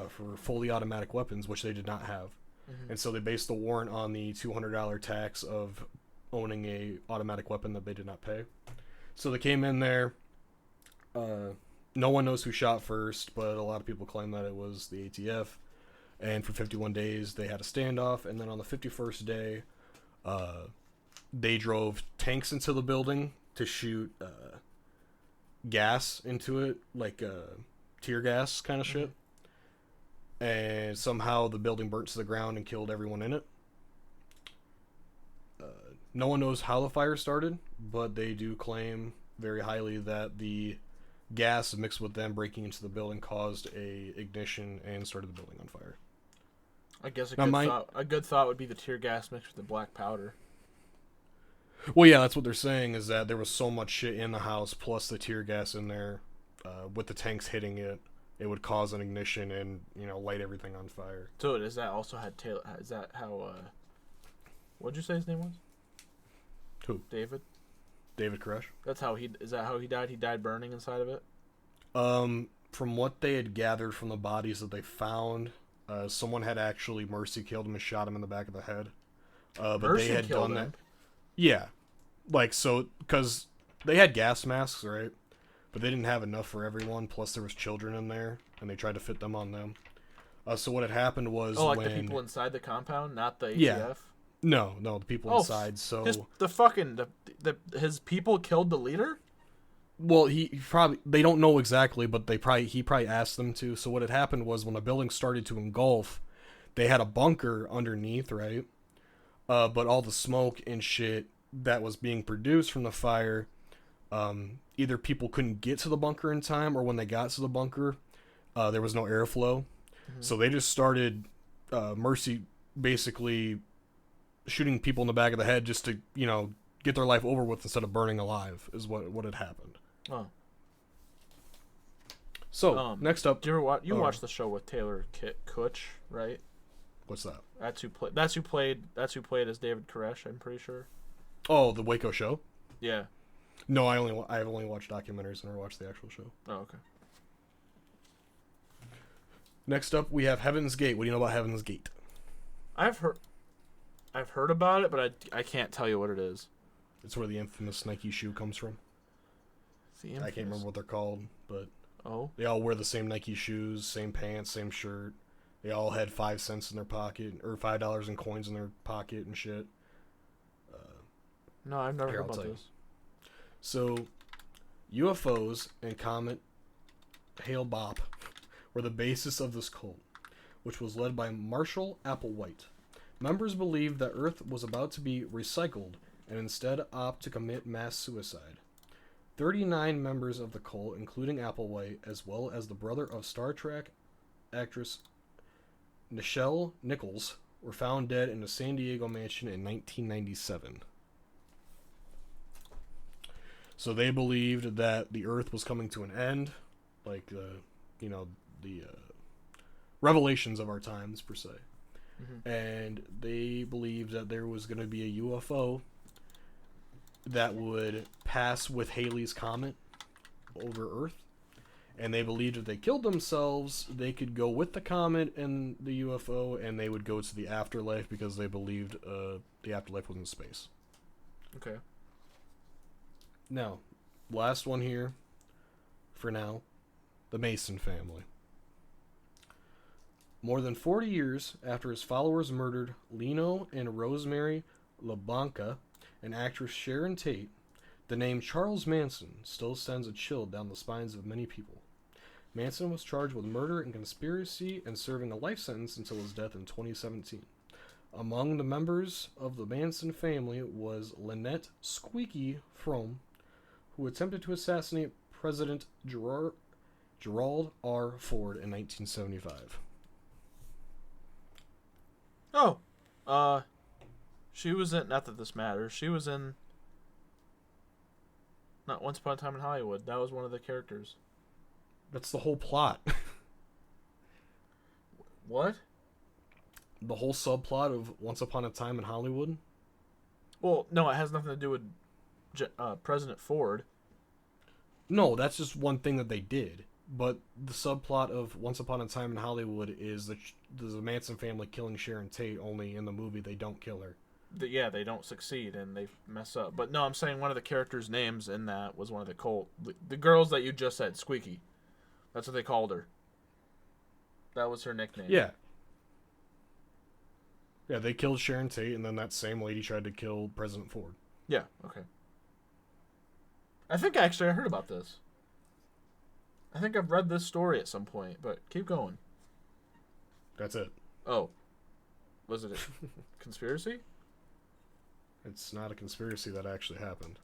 for fully automatic weapons, which they did not have. Mm-hmm. And so they based the warrant on the $200 tax of owning a automatic weapon that they did not pay. So they came in there. No one knows who shot first, but a lot of people claim that it was the ATF. And for 51 days, they had a standoff. And then on the 51st day, they drove tanks into the building to shoot gas into it, like tear gas kind of shit. And somehow the building burnt to the ground and killed everyone in it. No one knows how the fire started, but they do claim very highly that the gas mixed with them breaking into the building caused a ignition and started the building on fire. I guess Now, a good thought would be the tear gas mixed with the black powder. Well, yeah, that's what they're saying, is that there was so much shit in the house, plus the tear gas in there, with the tanks hitting it, it would cause an ignition and, light everything on fire. So is that also had Taylor? Is that how? What'd you say his name was? Who? David. David Koresh. That's how he. Is that how he died? He died burning inside of it. From what they had gathered from the bodies that they found, someone had actually mercy killed him and shot him in the back of the head. But Mercy they had killed done him? that. Yeah, because they had gas masks, right? But they didn't have enough for everyone. Plus, there was children in there, and they tried to fit them on them. So what had happened was the people inside the compound, not the ATF. Yeah. No, the people inside. So his people killed the leader. Well, he probably, they don't know exactly, but he probably asked them to. So what had happened was, when the building started to engulf, they had a bunker underneath, right? But all the smoke and shit that was being produced from the fire, either people couldn't get to the bunker in time, or when they got to the bunker, there was no airflow. Mm-hmm. So they just started mercy, basically shooting people in the back of the head just to, get their life over with instead of burning alive, is what had happened. Oh. So, next up... Do you ever watch the show with Taylor Kutch, right? What's that? That's who played as David Koresh, I'm pretty sure. Oh, the Waco show? Yeah. No, I've only watched documentaries and never watched the actual show. Oh, okay. Next up, we have Heaven's Gate. What do you know about Heaven's Gate? I've heard about it, but I can't tell you what it is. It's where the infamous Nike shoe comes from. I can't remember what they're called, but they all wear the same Nike shoes, same pants, same shirt. They all had 5 cents in their pocket, or $5 in coins in their pocket and shit. No, I've never heard about this. So, UFOs and Comet Hale-Bopp were the basis of this cult, which was led by Marshall Applewhite. Members believed that Earth was about to be recycled and instead opt to commit mass suicide. 39 members of the cult, including Applewhite, as well as the brother of Star Trek actress Nichelle Nichols, were found dead in a San Diego mansion in 1997. So they believed that the Earth was coming to an end, like the revelations of our times, per se. Mm-hmm. And they believed that there was going to be a UFO that would pass with Halley's Comet over Earth. And they believed if they killed themselves, they could go with the comet and the UFO, and they would go to the afterlife, because they believed the afterlife was in space. Okay. Now, last one here, for now, the Mason family. More than 40 years after his followers murdered Leno and Rosemary LeBlanca and actress Sharon Tate, the name Charles Manson still sends a chill down the spines of many people. Manson was charged with murder and conspiracy and serving a life sentence until his death in 2017. Among the members of the Manson family was Lynette Squeaky Fromm, who attempted to assassinate President Gerald R. Ford in 1975. She was in, not that this matters, she was in not Once Upon a Time in Hollywood. That was one of the characters. That's the whole plot. What? The whole subplot of Once Upon a Time in Hollywood? Well, no, it has nothing to do with President Ford. No, that's just one thing that they did. But the subplot of Once Upon a Time in Hollywood is the Manson family killing Sharon Tate, only in the movie they don't kill her. They don't succeed and they mess up. But no, I'm saying one of the characters' names in that was one of the cult. The girls that you just said, Squeaky. That's what they called her. That was her nickname. Yeah. Yeah, they killed Sharon Tate, and then that same lady tried to kill President Ford. Yeah, okay. I think actually I heard about this. I think I've read this story at some point, but keep going. That's it. Oh. Was it a conspiracy? it's not a conspiracy that actually happened.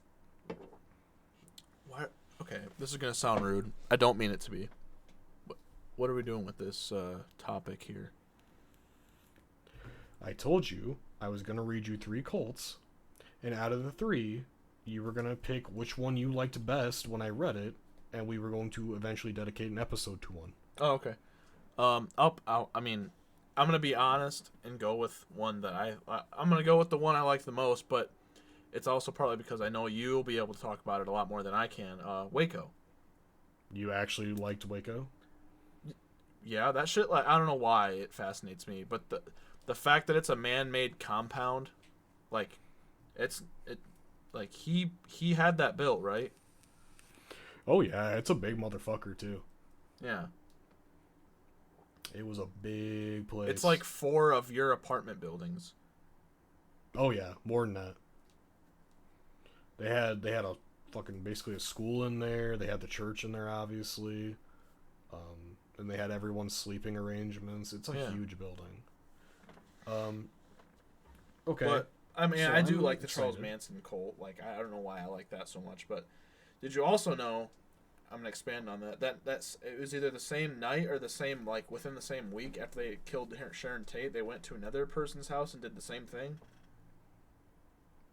What? Okay, this is gonna sound rude. I don't mean it to be. What are we doing with this topic here? I told you I was going to read you 3 cults, and out of the 3, you were going to pick which one you liked best when I read it, and we were going to eventually dedicate an episode to one. Oh, okay. I mean, I'm gonna be honest and go with one that I'm gonna go with the one I like the most, but it's also partly because I know you'll be able to talk about it a lot more than I can. Waco. You actually liked Waco? Yeah, that shit. Like, I don't know why it fascinates me, but the fact that it's a man-made compound, like, like he had that built, right? Oh yeah, it's a big motherfucker too. Yeah. It was a big place. It's like 4 of your apartment buildings. Oh yeah, more than that. They had a fucking basically a school in there. They had the church in there, obviously. And they had everyone's sleeping arrangements. It's a huge building. Okay. But I mean, So I do I'm like the Charles excited. Manson cult. Like, I don't know why I like that so much, but did you also know? I'm gonna expand on that. That's it was either the same night or the same, like, within the same week after they killed Sharon Tate, they went to another person's house and did the same thing.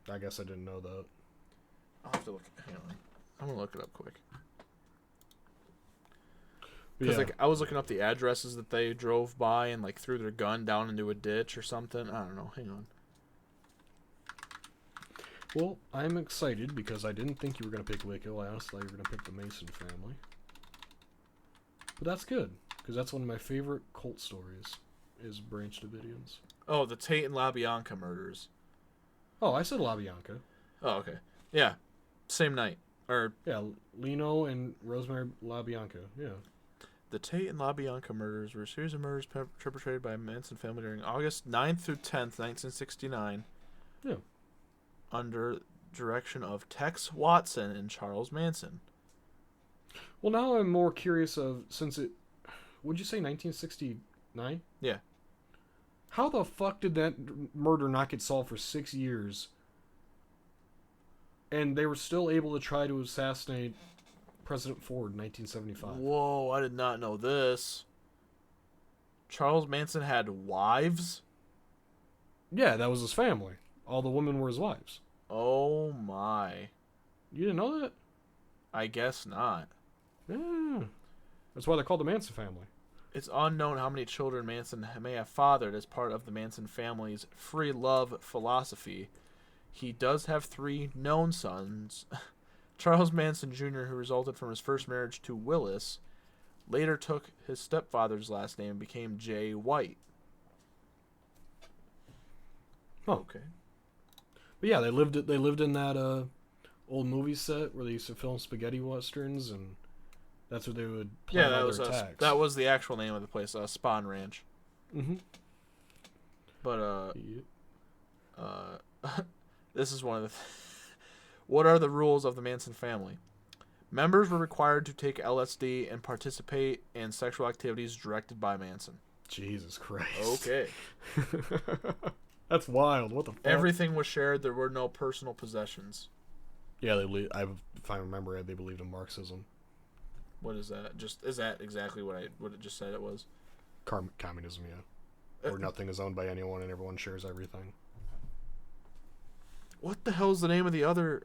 I guess I didn't know that. I'll have to look. Hang on, I'm gonna look it up quick. But Because yeah. like I was looking up the addresses that they drove by and like threw their gun down into a ditch or something. I don't know. Hang on. Well, I'm excited because I didn't think you were going to pick Waco. I honestly thought you were going to pick the Mason family. But that's good, because that's one of my favorite cult stories, is Branch Davidians. Oh, the Tate and LaBianca murders. Oh, I said LaBianca. Oh, okay. Yeah, same night. Or Yeah, Lino and Rosemary LaBianca, yeah. the Tate and LaBianca murders were a series of murders perpetrated by a Manson family during August 9th through 10th, 1969. Yeah. Under direction of Tex Watson and Charles Manson. Well, now I'm more curious of, since it, would you say 1969? Yeah. How the fuck did that murder not get solved for 6 years? And they were still able to try to assassinate President Ford in 1975. Whoa, I did not know this. Charles Manson had wives? Yeah, that was his family. All the women were his wives. Oh my. You didn't know that? I guess not. Yeah. That's why they're called the Manson family. It's unknown how many children Manson may have fathered as part of the Manson family's free love philosophy. He does have 3 known sons. Charles Manson Jr., who resulted from his first marriage to Willis, later took his stepfather's last name and became J. White. Oh. Okay. But yeah, they lived in that old movie set where they used to film spaghetti westerns, and that's where they would plan all their attacks. That was the actual name of the place, Spawn Ranch. Mm-hmm. But Yeah. this is one of the. What are the rules of the Manson family? Members were required to take LSD and participate in sexual activities directed by Manson. Jesus Christ. Okay. That's wild. What the fuck? Everything was shared. There were no personal possessions. Yeah, if I remember right, they believed in Marxism. What is that? Is that exactly what it just said it was? Communism, yeah. Where nothing is owned by anyone and everyone shares everything. What the hell is the name of the other?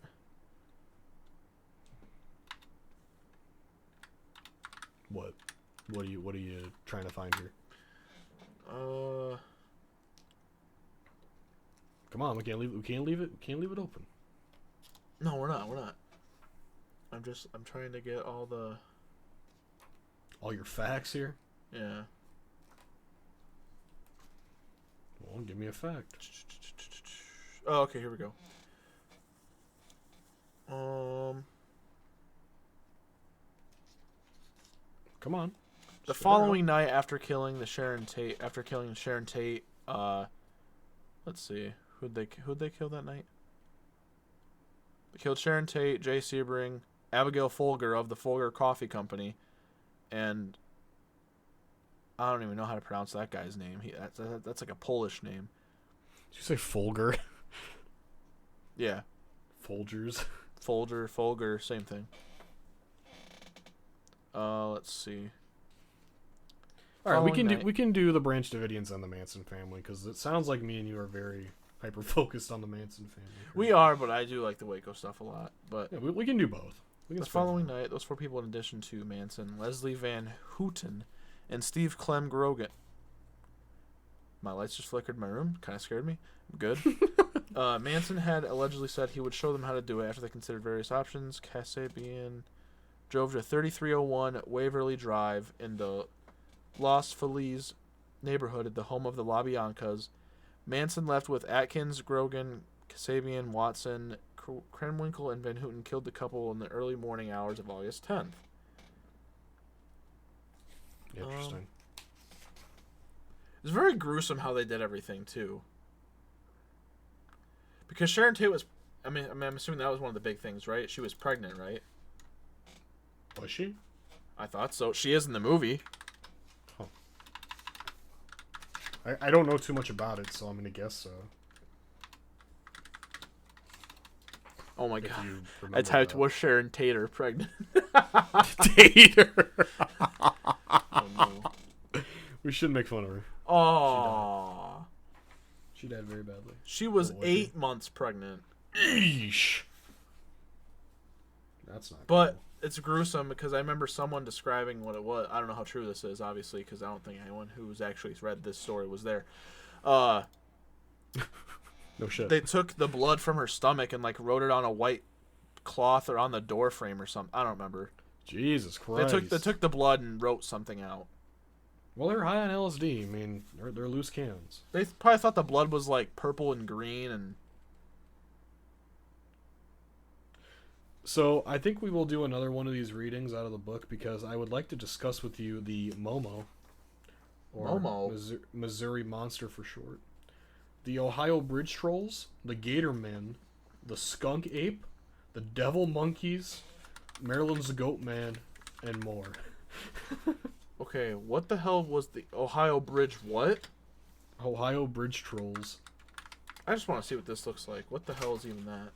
What? What are you trying to find here? Come on, we can't leave it open. No, we're not. I'm trying to get all All your facts here? yeah. Well, give me a fact. Oh, okay, here we go. Come on. The Spit it following night after killing Sharon Tate, let's see, who'd they kill that night? They killed Sharon Tate, Jay Sebring, Abigail Folger of the Folger Coffee Company, and I don't even know how to pronounce that guy's name. That's like a Polish name. Did you say Folger? Yeah. Folgers. Folger, same thing. Let's see. All right, Following we can do the Branch Davidians and the Manson family because it sounds like me and you are very hyper focused on the Manson family. We are, but I do like the Waco stuff a lot. But Yeah, we can do both. We can the split following them. night, those 4 people, in addition to Manson, Leslie Van Houten, and Steve Clem Grogan. My lights just flickered in my room. Kind of scared me. I'm good. Manson had allegedly said he would show them how to do it after they considered various options. Kasabian drove to 3301 Waverly Drive in the Los Feliz neighborhood at the home of the LaBiancas. Manson left with Atkins, Grogan, Kasabian, Watson, Krenwinkel, and Van Houten killed the couple in the early morning hours of August 10th. Interesting. It's very gruesome how they did everything, too. Because Sharon Tate was... I'm assuming that was one of the big things, right? She was pregnant, right? Was she? I thought so. She is in the movie. Huh. I don't know too much about it, so I'm going to guess so. Oh my If god. you I remember typed, that. was Sharon Tater pregnant? Tater. Oh, no. We shouldn't make fun of her. Aww. She died very badly. She was Oh, 8 months pregnant. Eesh. That's not But cool. it's gruesome because I remember someone describing what it was. I don't know how true this is, obviously, because I don't think anyone who's actually read this story was there. No shit. They took the blood from her stomach and like wrote it on a white cloth or on the door frame or something. I don't remember. Jesus Christ. They took the blood and wrote something out. Well, they're high on LSD. I mean, they're loose cannons. They probably thought the blood was like purple and green and... So I think we will do another one of these readings out of the book because I would like to discuss with you the Momo, or Momo? Missouri Monster for short, the Ohio Bridge Trolls, the Gator Men, the Skunk Ape, the Devil Monkeys, Maryland's Goat Man, and more. Okay, what the hell was the Ohio Bridge what? Ohio Bridge Trolls. I just want to see what this looks like. What the hell is even that?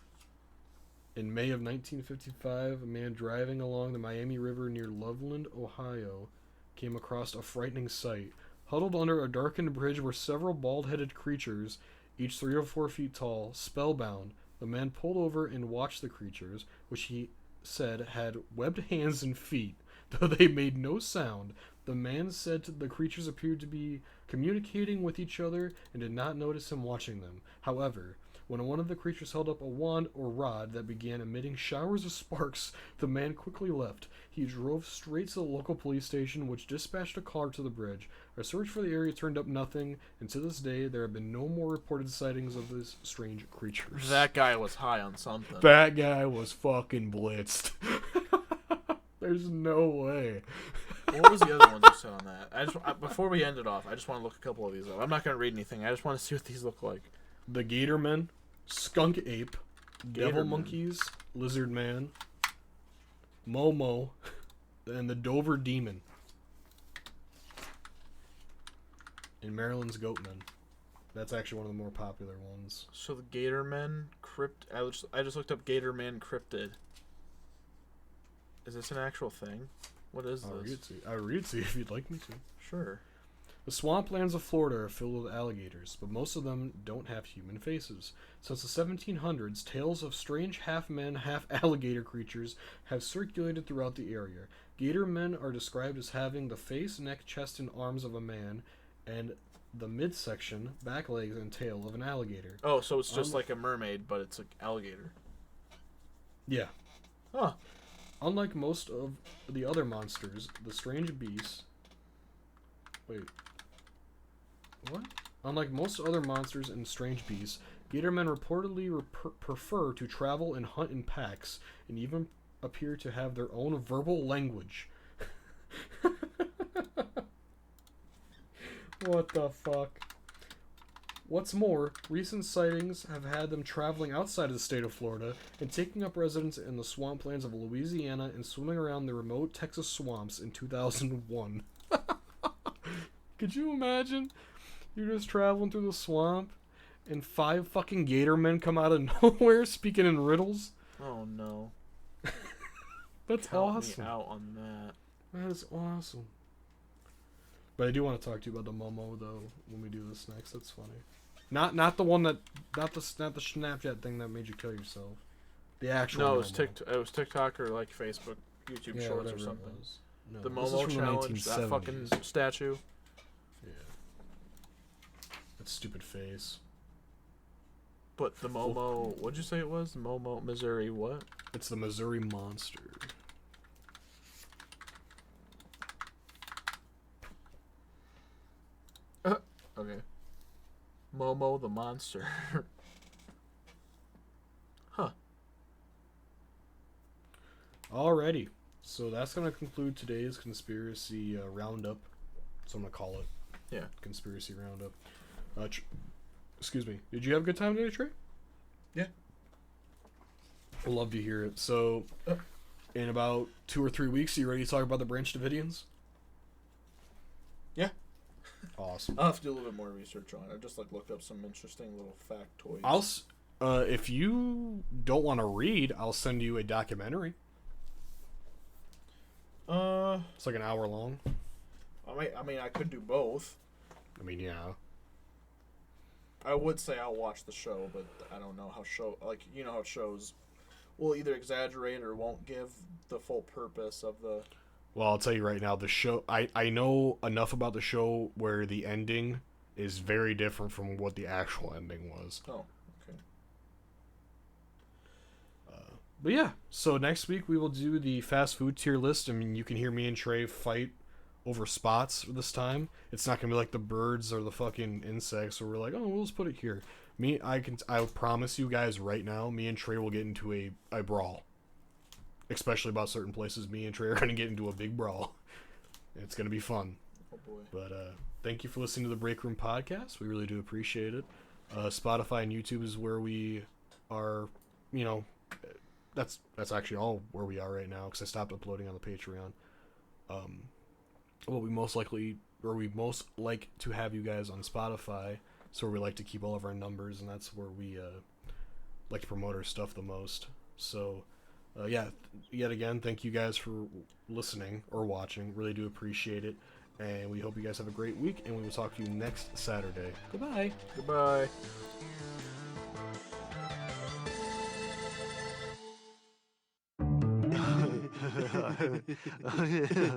In May of 1955, a man driving along the Miami River near Loveland, Ohio, came across a frightening sight. Huddled under a darkened bridge were several bald-headed creatures, each 3 or 4 feet tall, spellbound. The man pulled over and watched the creatures, which he said had webbed hands and feet. Though they made no sound, the man said the creatures appeared to be communicating with each other and did not notice him watching them. However, when one of the creatures held up a wand or rod that began emitting showers of sparks, the man quickly left. He drove straight to the local police station, which dispatched a car to the bridge. A search for the area turned up nothing, and to this day, there have been no more reported sightings of these strange creatures. That guy was high on something. That guy was fucking blitzed. There's no way. What was the other one you said on that? Before we end it off, I just want to look a couple of these up. I'm not going to read anything. I just want to see what these look like. The Gator Men, Skunk Ape, Gator Devil Men. Monkeys, Lizard Man, Momo, and the Dover Demon. And Maryland's Goatman. That's actually one of the more popular ones. So the Gator Men I just looked up Gator Man Cryptid. Is this an actual thing? What is this? I'll read it to you if you'd like me to. Sure. The swamplands of Florida are filled with alligators, but most of them don't have human faces. Since the 1700s, tales of strange half-men, half-alligator creatures have circulated throughout the area. Gator men are described as having the face, neck, chest, and arms of a man, and the midsection, back legs, and tail of an alligator. Oh, so it's just like a mermaid, but it's an alligator. Yeah. Huh. Unlike most of the other monsters, the strange beasts... Wait. What? Unlike most other monsters and strange beasts, gator men reportedly prefer to travel and hunt in packs, and even appear to have their own verbal language. What the fuck? What's more, recent sightings have had them traveling outside of the state of Florida and taking up residence in the swamplands of Louisiana and swimming around the remote Texas swamps in 2001. Could you imagine? You're just traveling through the swamp and 5 fucking gator men come out of nowhere speaking in riddles. Oh no. That's Count awesome. me out on that. That is awesome. But I do want to talk to you about the Momo though when we do this next. That's funny. Not the one that not the Snapchat thing that made you kill yourself. The actual. No, Momo. it was TikTok or like Facebook, YouTube Yeah, Shorts or whatever it something. was. No, The this is Momo from the challenge, that 1970s. fucking statue. Yeah. That stupid face. But the Momo, what'd you say it was? Momo, Missouri, what? It's the Missouri Monster. Okay. Momo the monster. Huh. Alrighty. So that's going to conclude today's conspiracy roundup. So I'm going to call it. Yeah. Conspiracy roundup. Excuse me. Did you have a good time today, Trey? Yeah. I'd love to hear it. So, in about 2 or 3 weeks, are you ready to talk about the Branch Davidians? Yeah. Awesome. I'll have to do a little bit more research on it. I just like looked up some interesting little factoids. If you don't want to read, I'll send you a documentary. It's like an hour long. I mean, I could do both. I mean, yeah. I would say I'll watch the show, but I don't know how how shows will either exaggerate or won't give the full purpose of the. Well, I'll tell you right now, the show. I know enough about the show where the ending is very different from what the actual ending was. Oh, okay. But yeah, so next week we will do the fast food tier list. I mean, you can hear me and Trey fight over spots this time. It's not gonna be like the birds or the fucking insects where we're like, oh, we'll just put it here. I promise you guys right now, me and Trey will get into a brawl. Especially about certain places, me and Trey are gonna get into a big brawl. It's gonna be fun. Oh boy. But thank you for listening to the Break Room Podcast. We really do appreciate it. Spotify and YouTube is where we are. You know, that's actually all where we are right now because I stopped uploading on the Patreon. What we most like to have you guys on Spotify. So we like to keep all of our numbers, and that's where we like to promote our stuff the most. So. Yet again, thank you guys for listening or watching. Really do appreciate it. And we hope you guys have a great week, and we will talk to you next Saturday. Goodbye. Goodbye. Yeah.